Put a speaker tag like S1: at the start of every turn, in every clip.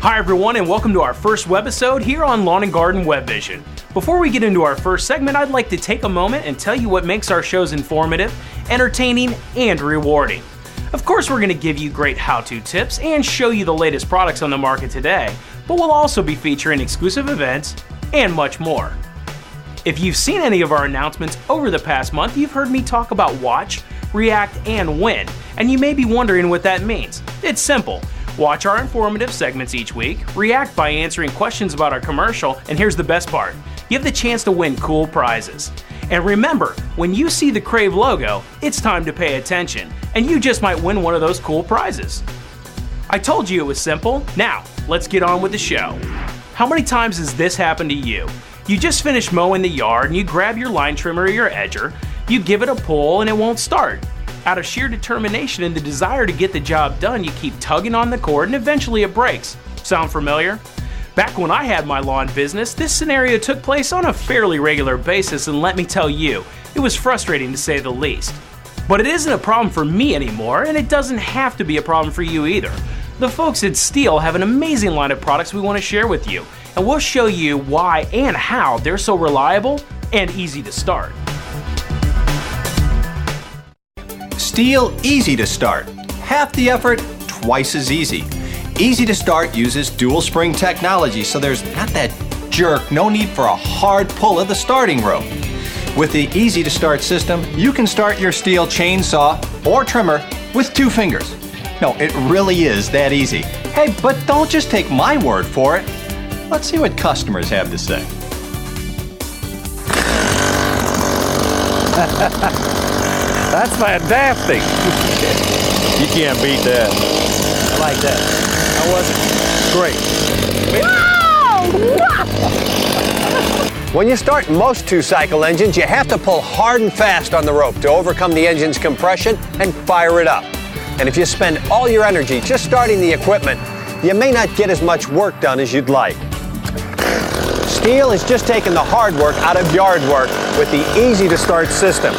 S1: Hi everyone, and welcome to our first webisode here on Lawn and Garden Webvision. Before we get into our first segment, I'd like to take a moment and tell you what makes our shows informative, entertaining, and rewarding. Of course, we're going to give you great how-to tips and show you the latest products on the market today, but we'll also be featuring exclusive events and much more. If you've seen any of our announcements over the past month, you've heard me talk about watch, react, and win, and you may be wondering what that means. It's simple. Watch our informative segments each week, react by answering questions about our commercial, and here's the best part. You have the chance to win cool prizes. And remember, when you see the Crave logo, it's time to pay attention, and you just might win one of those cool prizes. I told you it was simple. Now, let's get on with the show. How many times has this happened to you? You just finished mowing the yard and you grab your line trimmer or your edger, you give it a pull and it won't start. Out of sheer determination and the desire to get the job done, you keep tugging on the cord and eventually it breaks. Sound familiar? Back when I had my lawn business, this scenario took place on a fairly regular basis, and let me tell you, it was frustrating to say the least. But it isn't a problem for me anymore, and it doesn't have to be a problem for you either. The folks at STIHL have an amazing line of products we want to share with you, and we'll show you why and how they're so reliable and easy to start.
S2: STIHL Easy to Start. Half the effort, twice as easy. Easy to Start uses dual spring technology, so there's not that jerk, no need for a hard pull of the starting rope. With the Easy to Start system, you can start your STIHL chainsaw or trimmer with 2 fingers. No, it really is that easy. Hey, but don't just take my word for it. Let's see what customers have to say.
S3: That's fantastic. You can't beat that. I like that. How was it? Great.
S4: Wow! When you start most 2-cycle engines, you have to pull hard and fast on the rope to overcome the engine's compression and fire it up. And if you spend all your energy just starting the equipment, you may not get as much work done as you'd like. STIHL has just taken the hard work out of yard work with the Easy to Start system.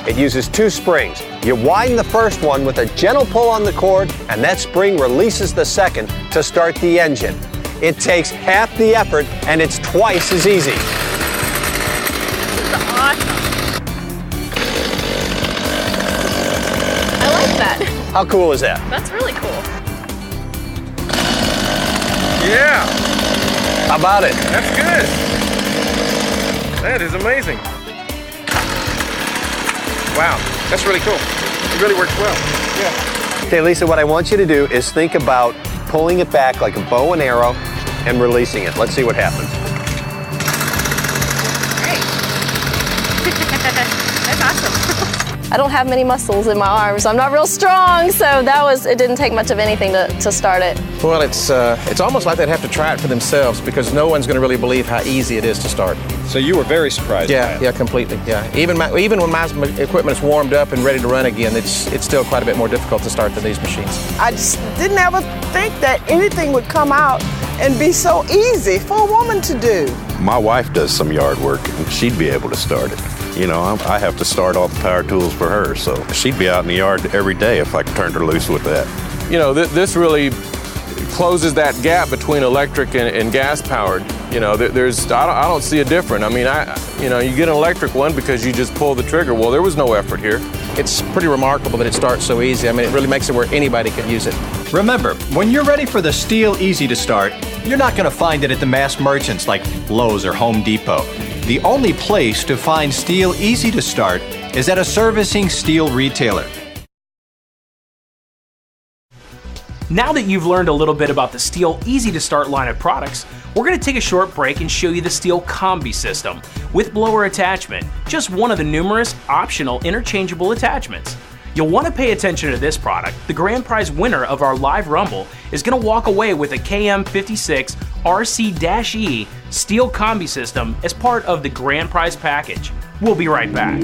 S4: It uses 2 springs. You widen the first one with a gentle pull on the cord, and that spring releases the second to start the engine. It takes half the effort, and it's twice as easy.
S5: This is awesome. I like that.
S4: How cool is that?
S5: That's really cool.
S3: Yeah.
S4: How about it?
S3: That's good. That is amazing. Wow, that's really cool. It really works well. Yeah.
S4: Okay, Lisa, what I want you to do is think about pulling it back like a bow and arrow and releasing it. Let's see what happens.
S5: Great. That's awesome.
S6: I don't have many muscles in my arms. I'm not real strong, so it didn't take much of anything to start it.
S7: Well, it's almost like they'd have to try it for themselves because no one's going to really believe how easy it is to start.
S3: So you were very surprised by it?
S7: Yeah, completely, yeah. Even when my equipment is warmed up and ready to run again, it's still quite a bit more difficult to start than these machines.
S8: I just didn't ever think that anything would come out and be so easy for a woman to do.
S9: My wife does some yard work and she'd be able to start it. You know, I have to start all the power tools for her, so she'd be out in the yard every day if I turned her loose with that.
S10: You know, this really closes that gap between electric and gas powered. You know, I don't see a difference. I mean, you get an electric one because you just pull the trigger. Well, there was no effort here.
S7: It's pretty remarkable that it starts so easy. I mean, it really makes it where anybody can use it.
S2: Remember, when you're ready for the STIHL Easy to Start, you're not going to find it at the mass merchants like Lowe's or Home Depot. The only place to find STIHL Easy to Start is at a servicing STIHL retailer.
S1: Now that you've learned a little bit about the STIHL Easy to Start line of products, we're going to take a short break and show you the STIHL Combi system with blower attachment, just one of the numerous optional interchangeable attachments. You'll want to pay attention to this product. The grand prize winner of our live rumble is going to walk away with a KM56 RC-E STIHL Combi system as part of the grand prize package. We'll be right back.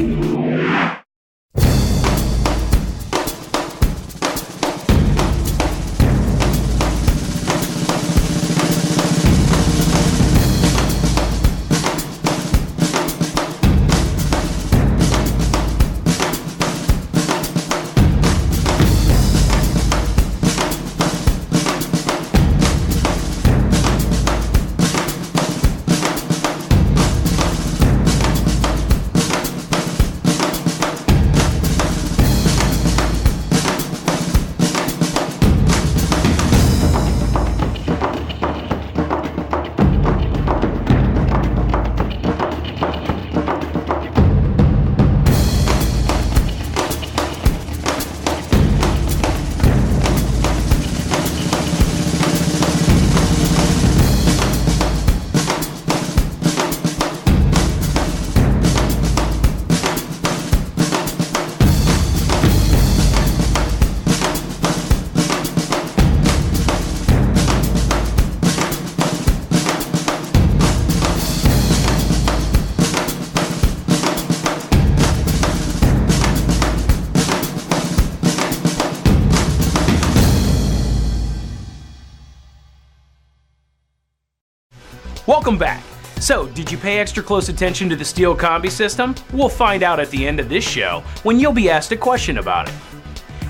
S1: Welcome back. So, did you pay extra close attention to the STIHL combi system? We'll find out at the end of this show when you'll be asked a question about it.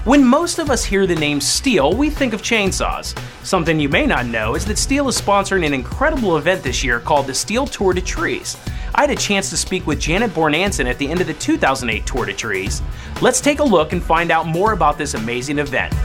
S1: When most of us hear the name STIHL, we think of chainsaws. Something you may not know is that STIHL is sponsoring an incredible event this year called the STIHL Tour de Trees. I had a chance to speak with Janet Bornanson at the end of the 2008 Tour de Trees. Let's take a look and find out more about this amazing event.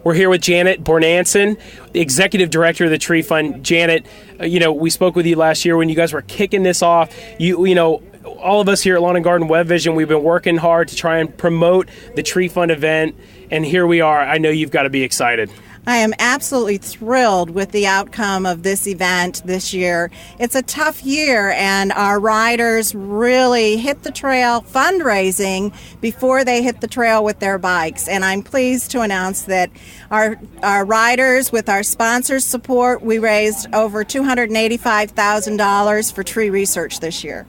S11: We're here with Janet Bornanson, the Executive Director of the Tree Fund. Janet, we spoke with you last year when you guys were kicking this off. All of us here at Lawn & Garden Webvision, we've been working hard to try and promote the Tree Fund event, and here we are. I know you've got to be excited.
S12: I am absolutely thrilled with the outcome of this event this year. It's a tough year, and our riders really hit the trail fundraising before they hit the trail with their bikes. And I'm pleased to announce that our riders, with our sponsors' support, we raised over $285,000 for tree research this year.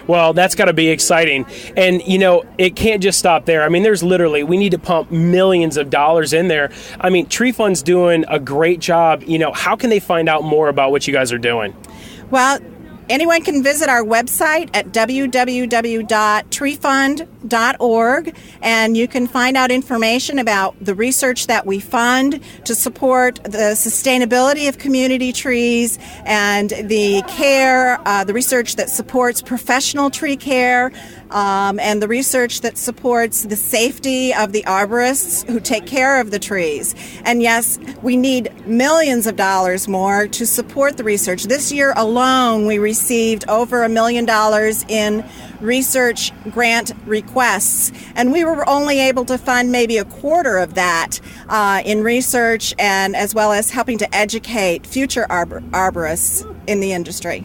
S11: Well, that's got to be exciting. And, it can't just stop there. I mean, we need to pump millions of dollars in there. I mean, Tree Fund's doing a great job. How can they find out more about what you guys are doing?
S12: Well, anyone can visit our website at www.treefund.org, and you can find out information about the research that we fund to support the sustainability of community trees and the care, the research that supports professional tree care, and the research that supports the safety of the arborists who take care of the trees. And yes, we need millions of dollars more to support the research. This year alone, we received over $1 million in research grant requests, and we were only able to fund maybe a quarter of that in research, and as well as helping to educate future arborists in the industry.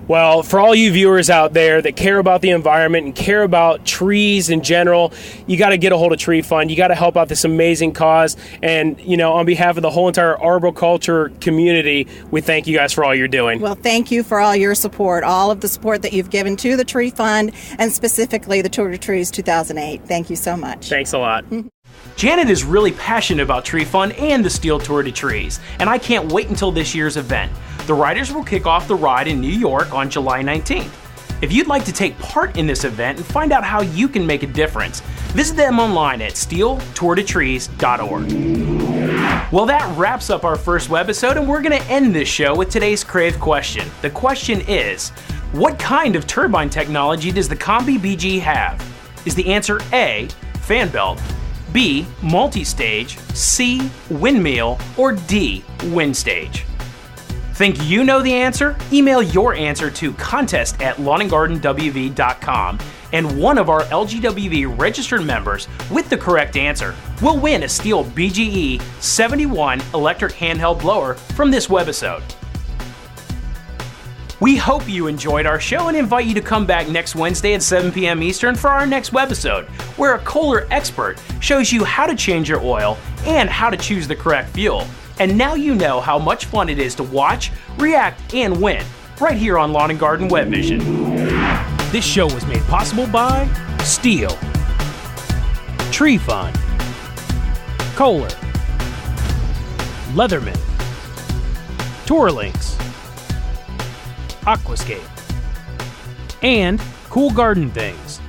S11: Well, for all you viewers out there that care about the environment and care about trees in general, you got to get a hold of Tree Fund. You got to help out this amazing cause. And, on behalf of the whole entire arboriculture community, we thank you guys for all you're doing.
S12: Well, thank you for all your support, all of the support that you've given to the Tree Fund, and specifically the Tour de Trees 2008. Thank you so much.
S11: Thanks a lot.
S1: Janet is really passionate about Tree Fund and the STIHL Tour de Trees, and I can't wait until this year's event. The riders will kick off the ride in New York on July 19th. If you'd like to take part in this event and find out how you can make a difference, visit them online at stihltourdetrees.org. Well, that wraps up our first webisode, and we're going to end this show with today's crave question. The question is, what kind of turbine technology does the Combi BG have? Is the answer A, fan belt, B, multi-stage, C, windmill, or D, wind stage? Think you know the answer? Email your answer to contest@lawnandgardenwv.com, and one of our LGWV registered members with the correct answer will win a STIHL BGE 71 electric handheld blower from this webisode. We hope you enjoyed our show and invite you to come back next Wednesday at 7 p.m. Eastern for our next webisode, where a Kohler expert shows you how to change your oil and how to choose the correct fuel. And now you know how much fun it is to watch, react, and win, right here on Lawn & Garden Webvision. This show was made possible by STIHL, Tree Fund, Kohler, Leatherman, Tourlinks, Aquascape, and Cool Garden Things.